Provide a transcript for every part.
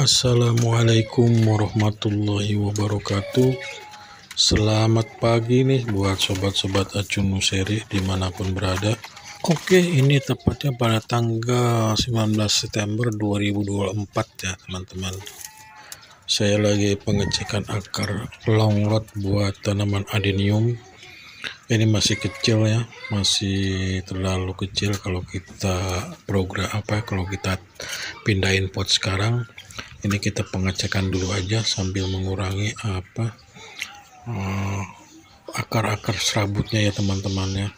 Assalamualaikum warahmatullahi wabarakatuh. Selamat pagi nih buat sobat-sobat Acun Nuseri dimanapun berada. Oke, ini tepatnya pada tanggal 19 September 2024 ya teman-teman. Saya lagi pengecekan akar longrot buat tanaman adenium. Ini masih kecil ya, masih terlalu kecil kalau kita kalau kita pindahin pot sekarang. Ini kita pengecekan dulu aja sambil mengurangi akar-akar serabutnya ya teman-teman ya.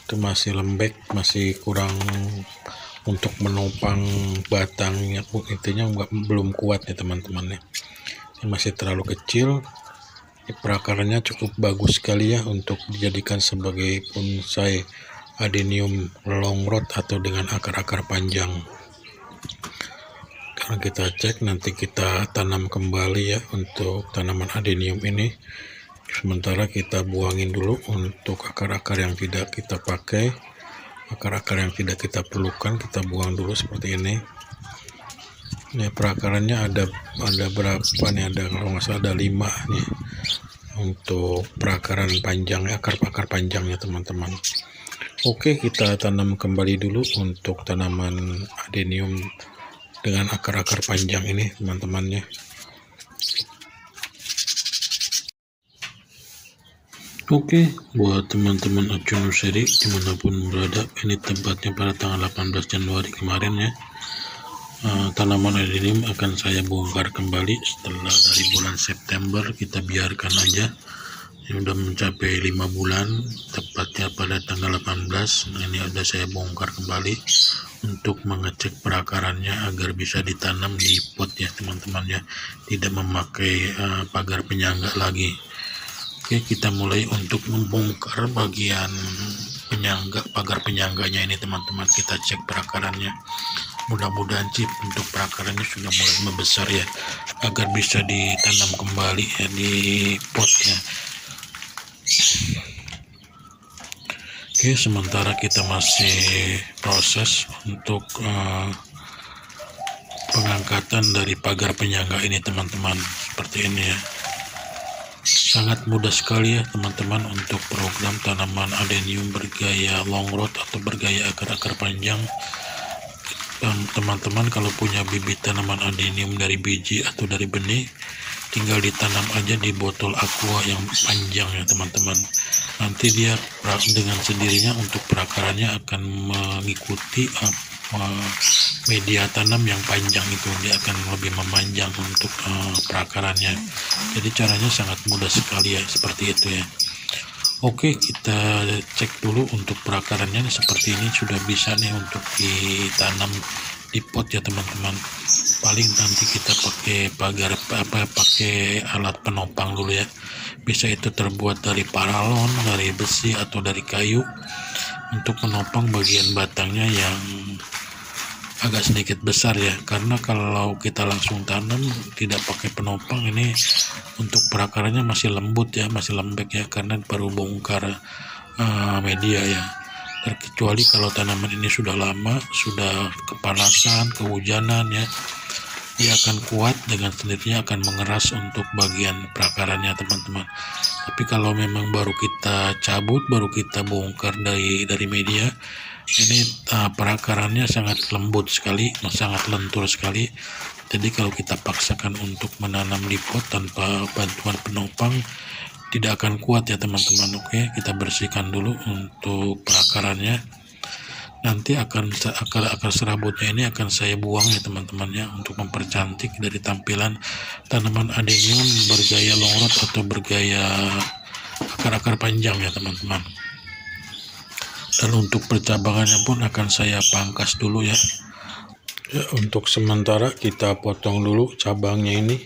Itu masih lembek, masih kurang untuk menopang batangnya, intinya belum kuat ya teman-teman ya. Ini masih terlalu kecil. Perakarannya cukup bagus sekali ya untuk dijadikan sebagai bonsai adenium longrot atau dengan akar-akar panjang. Sekarang kita cek, nanti kita tanam kembali ya untuk tanaman adenium ini. Sementara kita buangin dulu untuk akar-akar yang tidak kita pakai, akar-akar yang tidak kita perlukan kita buang dulu seperti ini. Ini perakarannya ada berapa nih? Ada, kalau nggak salah ada 5 nih untuk perakaran panjangnya, akar-akar panjangnya teman-teman. Oke, kita tanam kembali dulu untuk tanaman adenium dengan akar-akar panjang ini teman-temannya. Oke, buat teman-teman Acun Nuseri dimanapun berada, ini tempatnya pada tanggal 18 Januari kemarin ya. Tanaman adenium akan saya bongkar kembali setelah dari bulan September. Kita biarkan aja, ini udah mencapai 5 bulan tepatnya pada tanggal 18. Ini udah saya bongkar kembali untuk mengecek perakarannya agar bisa ditanam di pot ya teman-teman ya, tidak memakai pagar penyangga lagi. Oke, kita mulai untuk membongkar bagian pagar penyangganya ini teman-teman. Kita cek perakarannya, mudah-mudahan sih untuk perakarannya sudah mulai membesar ya, agar bisa ditanam kembali ya di potnya. Oke, sementara kita masih proses untuk pengangkatan dari pagar penyangga ini teman-teman, seperti ini ya. Sangat mudah sekali ya teman-teman untuk program tanaman adenium bergaya longrot atau bergaya akar-akar panjang. Teman-teman kalau punya bibit tanaman adenium dari biji atau dari benih, tinggal ditanam aja di botol aqua yang panjang ya teman-teman. Nanti dia dengan sendirinya untuk perakarannya akan mengikuti media tanam yang panjang itu, dia akan lebih memanjang untuk perakarannya. Jadi caranya sangat mudah sekali ya, seperti itu ya. Oke, kita cek dulu untuk perakarannya seperti ini, sudah bisa nih untuk ditanam di pot ya teman-teman. Paling nanti kita pakai alat penopang dulu ya. Bisa itu terbuat dari paralon, dari besi atau dari kayu, untuk menopang bagian batangnya yang agak sedikit besar ya. Karena kalau kita langsung tanam tidak pakai penopang, ini untuk perakarannya masih lembut ya, masih lembek ya, karena baru bongkar media ya. Terkecuali kalau tanaman ini sudah lama, sudah kepanasan, kehujanan ya, dia akan kuat, dengan sendirinya akan mengeras untuk bagian perakarannya teman-teman. Tapi kalau memang baru kita cabut, baru kita bongkar dari media, ini perakarannya sangat lembut sekali, sangat lentur sekali. Jadi kalau kita paksakan untuk menanam di pot tanpa bantuan penopang, tidak akan kuat ya teman-teman. Oke, kita bersihkan dulu untuk perakarannya. Nanti akar serabutnya ini akan saya buang ya teman-teman ya, untuk mempercantik dari tampilan tanaman adenium bergaya longrot atau bergaya akar-akar panjang ya teman-teman. Dan untuk percabangannya pun akan saya pangkas dulu ya. Untuk sementara kita potong dulu cabangnya ini.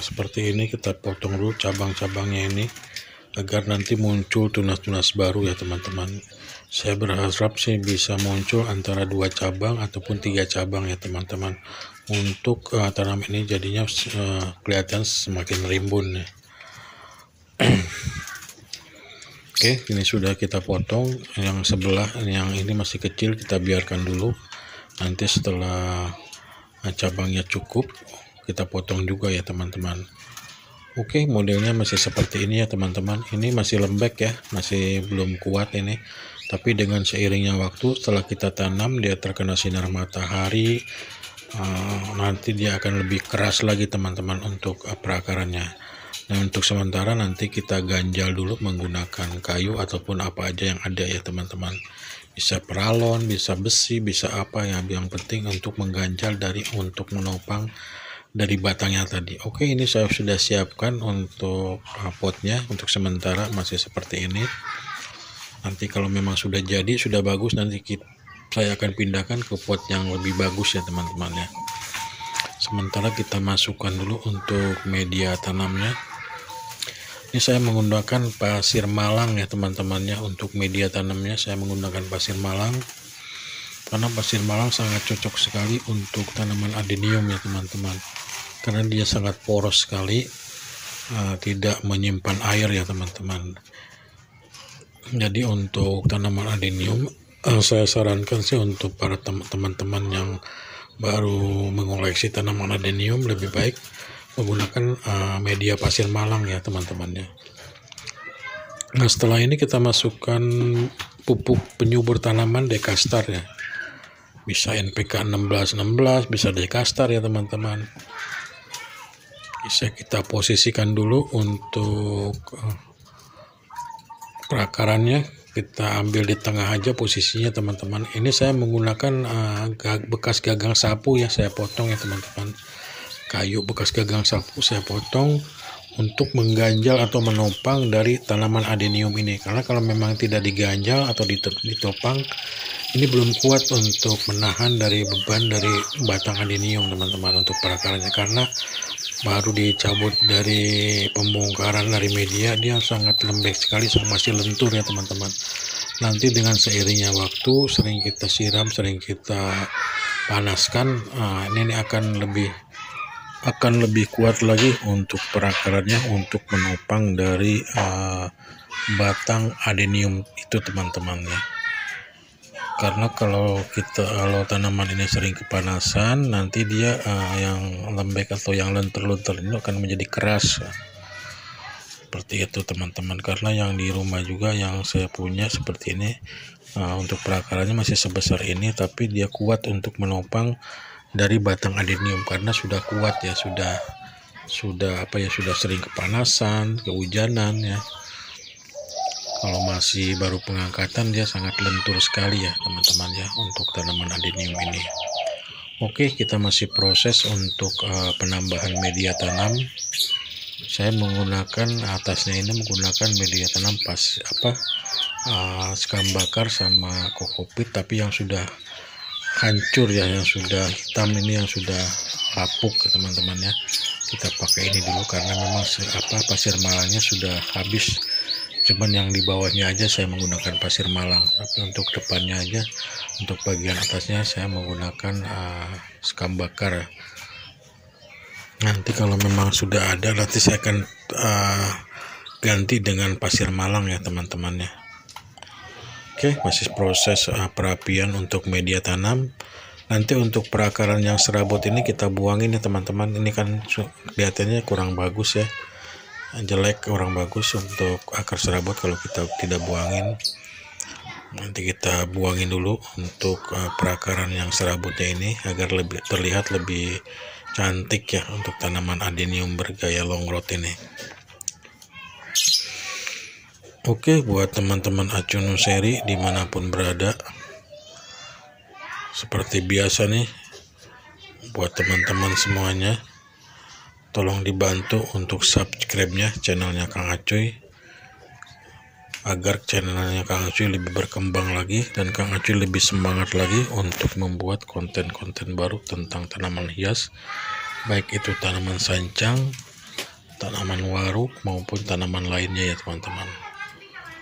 Seperti ini, kita potong dulu cabang-cabangnya ini agar nanti muncul tunas-tunas baru ya teman-teman. Saya berharap sih bisa muncul antara 2 cabang ataupun 3 cabang ya teman-teman, untuk tanaman ini jadinya kelihatan semakin rimbun ya. Oke, ini sudah kita potong. Yang sebelah, yang ini masih kecil, kita biarkan dulu. Nanti setelah cabangnya cukup, kita potong juga ya teman-teman. Oke, modelnya masih seperti ini ya teman-teman. Ini masih lembek ya, masih belum kuat ini. Tapi dengan seiringnya waktu setelah kita tanam, dia terkena sinar matahari, nanti dia akan lebih keras lagi teman-teman untuk perakarannya. Nah, untuk sementara nanti kita ganjal dulu menggunakan kayu ataupun apa aja yang ada ya teman-teman. Bisa peralon, bisa besi, bisa apa ya, yang penting untuk mengganjal untuk menopang dari batangnya tadi. Oke, ini saya sudah siapkan untuk potnya. Untuk sementara masih seperti ini. Nanti kalau memang sudah jadi, sudah bagus, nanti saya akan pindahkan ke pot yang lebih bagus ya teman-teman ya. Sementara kita masukkan dulu untuk media tanamnya. Ini saya menggunakan pasir malang ya teman-temannya. Untuk media tanamnya saya menggunakan pasir malang, karena pasir malang sangat cocok sekali untuk tanaman adenium ya teman-teman, karena dia sangat poros sekali, tidak menyimpan air ya teman-teman. Jadi untuk tanaman adenium, saya sarankan sih untuk para teman-teman yang baru mengoleksi tanaman adenium, lebih baik menggunakan media pasir malang ya teman-temannya. Nah, setelah ini kita masukkan pupuk penyubur tanaman Dekastar ya. Bisa NPK 1616, bisa Dekastar ya teman-teman. Bisa kita posisikan dulu untuk perakarannya. Kita ambil di tengah aja posisinya teman-teman. Ini saya menggunakan bekas gagang sapu ya, saya potong ya teman-teman. Kayu bekas gagang sapu saya potong untuk mengganjal atau menopang dari tanaman adenium ini. Karena kalau memang tidak diganjal atau ditopang, ini belum kuat untuk menahan dari beban dari batang adenium teman-teman untuk perakarannya, karena baru dicabut dari pembongkaran dari media, dia sangat lembek sekali, masih lentur ya teman-teman. Nanti dengan seiringnya waktu, sering kita siram, sering kita panaskan, ini akan lebih kuat lagi untuk perakarannya, untuk menopang dari batang adenium itu teman-teman ya. Karena kalau tanaman ini sering kepanasan, nanti dia yang lembek atau yang lentur-lentur ini akan menjadi keras ya. Seperti itu teman-teman. Karena yang di rumah juga yang saya punya seperti ini, untuk perakarannya masih sebesar ini, tapi dia kuat untuk menopang dari batang adenium karena sudah kuat ya, sudah sering kepanasan, kehujanan ya. Kalau masih baru pengangkatan, dia sangat lentur sekali ya teman-teman ya untuk tanaman adenium ini. Oke, kita masih proses untuk penambahan media tanam. Saya menggunakan atasnya ini menggunakan media tanam sekam bakar sama kokopit, tapi yang sudah hancur ya, yang sudah hitam ini, yang sudah lapuk teman-teman ya. Kita pakai ini dulu karena memang pasir malangnya sudah habis. Cuman yang di bawahnya aja saya menggunakan pasir malang, tapi untuk depannya aja, untuk bagian atasnya saya menggunakan sekam bakar. Nanti kalau memang sudah ada, nanti saya akan ganti dengan pasir malang ya teman-teman ya. Oke, masih proses perapian untuk media tanam. Nanti untuk perakaran yang serabut ini kita buangin ya teman-teman. Ini kan kelihatannya kurang bagus ya, jelek, kurang bagus untuk akar serabut kalau kita tidak buangin. Nanti kita buangin dulu untuk perakaran yang serabutnya ini agar terlihat lebih cantik ya untuk tanaman adenium bergaya long rod ini. Oke, buat teman-teman Acuno Seri dimanapun berada, seperti biasa nih, buat teman-teman semuanya, tolong dibantu untuk subscribe-nya channelnya Kang Acuy, agar channelnya Kang Acuy lebih berkembang lagi dan Kang Acuy lebih semangat lagi untuk membuat konten-konten baru tentang tanaman hias, baik itu tanaman sancang, tanaman waruk maupun tanaman lainnya ya teman-teman.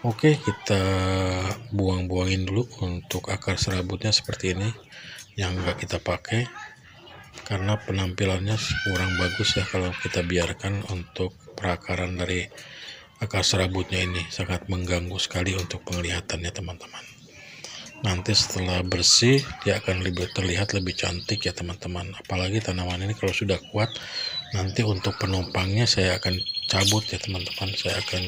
Oke, kita buang-buangin dulu untuk akar serabutnya seperti ini yang enggak kita pakai, karena penampilannya kurang bagus ya kalau kita biarkan. Untuk perakaran dari akar serabutnya ini sangat mengganggu sekali untuk penglihatannya teman-teman. Nanti setelah bersih dia akan terlihat lebih cantik ya teman-teman. Apalagi tanaman ini kalau sudah kuat, nanti untuk penopangnya saya akan cabut ya teman-teman. Saya akan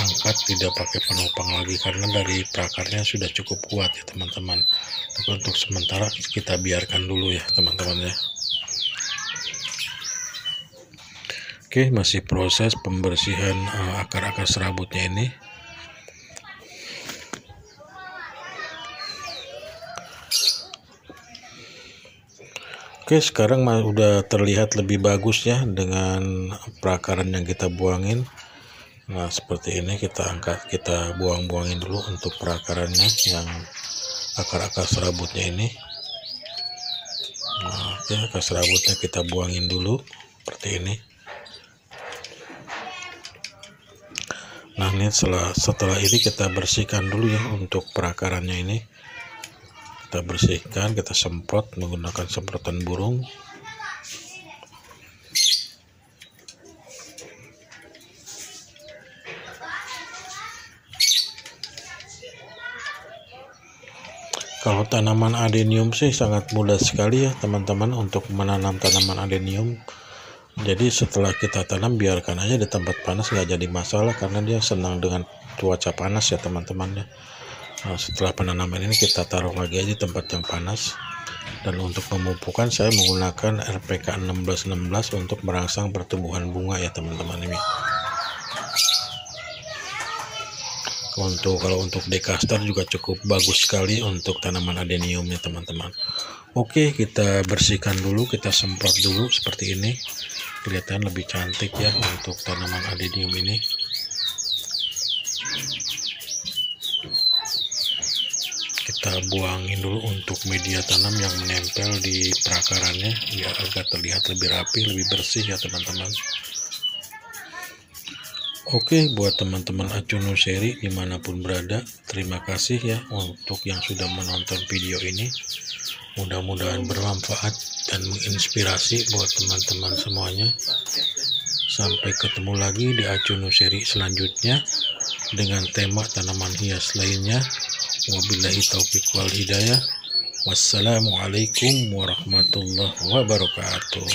angkat, tidak pakai penopang lagi karena dari prakarnya sudah cukup kuat ya teman-teman. Tapi untuk sementara kita biarkan dulu ya teman-teman ya. Oke, masih proses pembersihan akar-akar serabutnya ini. Oke, sekarang udah terlihat lebih bagus ya dengan perakaran yang kita buangin. Nah, seperti ini kita angkat, kita buangin dulu untuk perakarannya yang akar-akar serabutnya ini. Nah, oke, akar serabutnya kita buangin dulu seperti ini. Nah, ini setelah ini kita bersihkan dulu ya untuk perakarannya ini. Kita bersihkan, kita semprot menggunakan semprotan burung. Kalau tanaman adenium sih sangat mudah sekali ya teman-teman untuk menanam tanaman adenium. Jadi setelah kita tanam biarkan aja di tempat panas, nggak jadi masalah karena dia senang dengan cuaca panas ya teman-teman ya. Nah, setelah penanaman ini kita taruh lagi aja di tempat yang panas. Dan untuk pemupukan saya menggunakan RPK 1616 untuk merangsang pertumbuhan bunga ya teman-teman ini. Kalau untuk dekastar juga cukup bagus sekali untuk tanaman adenium ya teman-teman. Oke, kita bersihkan dulu, kita semprot dulu seperti ini. Kelihatan lebih cantik ya untuk tanaman adenium ini. Kita buangin dulu untuk media tanam yang menempel di perakarannya biar agar terlihat lebih rapi, lebih bersih ya teman-teman. Oke, buat teman-teman Acuno Seri dimanapun berada, terima kasih ya untuk yang sudah menonton video ini. Mudah-mudahan bermanfaat dan menginspirasi buat teman-teman semuanya. Sampai ketemu lagi di Acuno Seri selanjutnya dengan tema tanaman hias lainnya. Wabillahi taufiq wal hidayah. Wassalamualaikum warahmatullahi wabarakatuh.